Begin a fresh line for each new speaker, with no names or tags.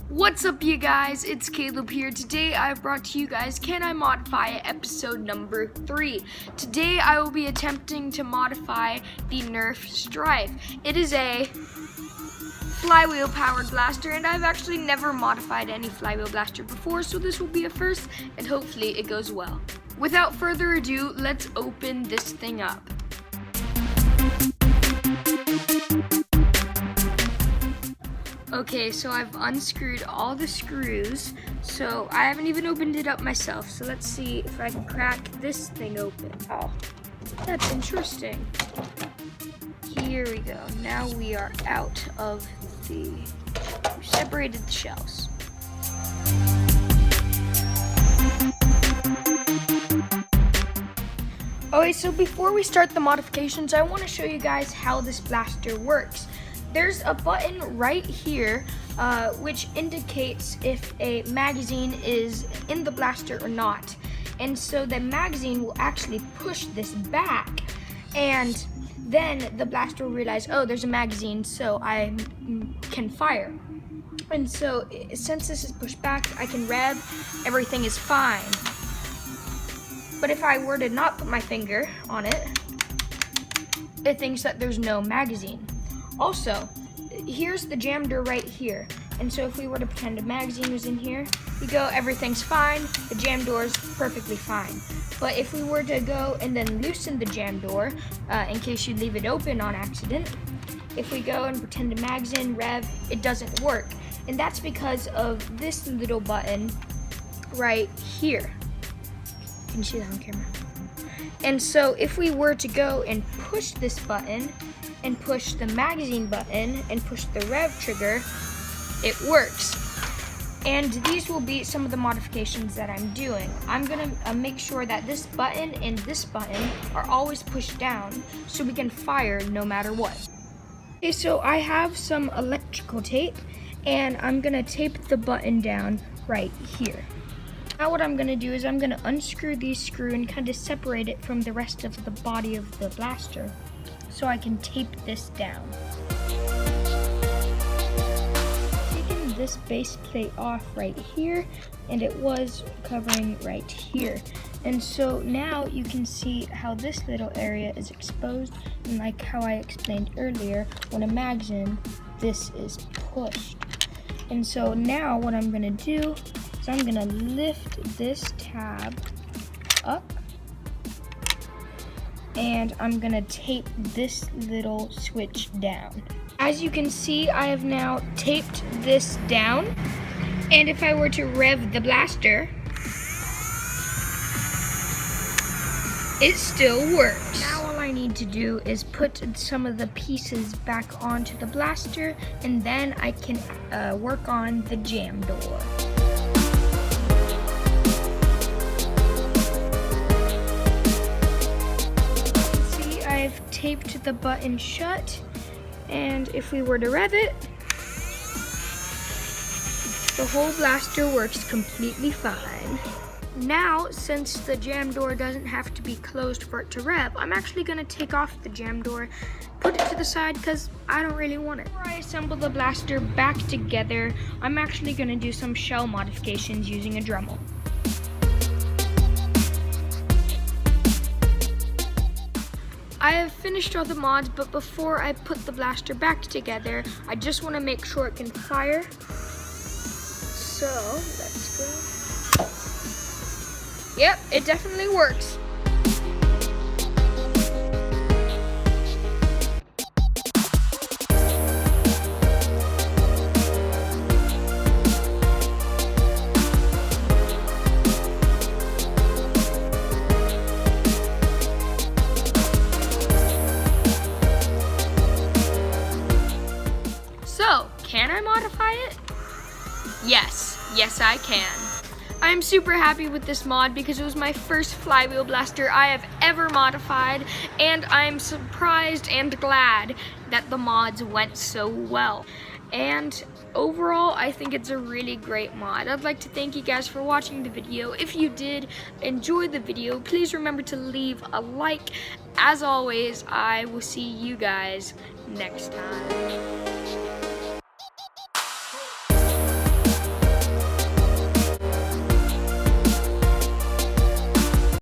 What's up, you guys? It's Caleb here. Today I've brought to you guys Can I Modify It episode number 3. Today I will be attempting to modify the Nerf Strife. It is a flywheel powered blaster, and I've actually never modified any flywheel blaster before, so this will be a first and hopefully it goes well. Without further ado, let's open this thing up. Okay, so I've unscrewed all the screws, so I haven't even opened it up myself. So let's see if I can crack this thing open. Oh, that's interesting. Here we go. Now we are out of we separated the shells. Okay, so before we start the modifications, I want to show you guys how this blaster works. There's a button right here which indicates if a magazine is in the blaster or not. And so the magazine will actually push this back, and then the blaster will realize, oh, there's a magazine, so I can fire. And so since this is pushed back, I can rev, everything is fine. But if I were to not put my finger on it, it thinks that there's no magazine. Also, here's the jam door right here. And so if we were to pretend a magazine was in here, you go, everything's fine, the jam door is perfectly fine. But if we were to go and then loosen the jam door, in case you leave it open on accident, if we go and pretend a magazine, rev, it doesn't work. And that's because of this little button right here. Can you see that on camera? And so if we were to go and push this button, and push the magazine button, and push the rev trigger, it works. And these will be some of the modifications that I'm doing. I'm gonna make sure that this button and this button are always pushed down so we can fire no matter what. Okay, so I have some electrical tape, and I'm gonna tape the button down right here. Now what I'm gonna do is I'm gonna unscrew these screws and kind of separate it from the rest of the body of the blaster, so I can tape this down. Taking this base plate off right here, and it was covering right here. And so now you can see how this little area is exposed, and like how I explained earlier, when a mag's in, this is pushed. And so now what I'm gonna do is I'm gonna lift this tab up, and I'm gonna tape this little switch down. As you can see, I have now taped this down, and if I were to rev the blaster, it still works. Now all I need to do is put some of the pieces back onto the blaster, and then I can work on the jam door. I've taped the button shut, and if we were to rev it, the whole blaster works completely fine. Now, since the jam door doesn't have to be closed for it to rev, I'm actually gonna take off the jam door, put it to the side because I don't really want it. Before I assemble the blaster back together, I'm actually gonna do some shell modifications using a Dremel. I have finished all the mods, but before I put the blaster back together, I just want to make sure it can fire. So, let's go. Yep, it definitely works. So, can I modify it? Yes I can. I'm super happy with this mod because it was my first flywheel blaster I have ever modified, and I'm surprised and glad that the mods went so well. And overall, I think it's a really great mod. I'd like to thank you guys for watching the video. If you did enjoy the video, please remember to leave a like. As always, I will see you guys next time.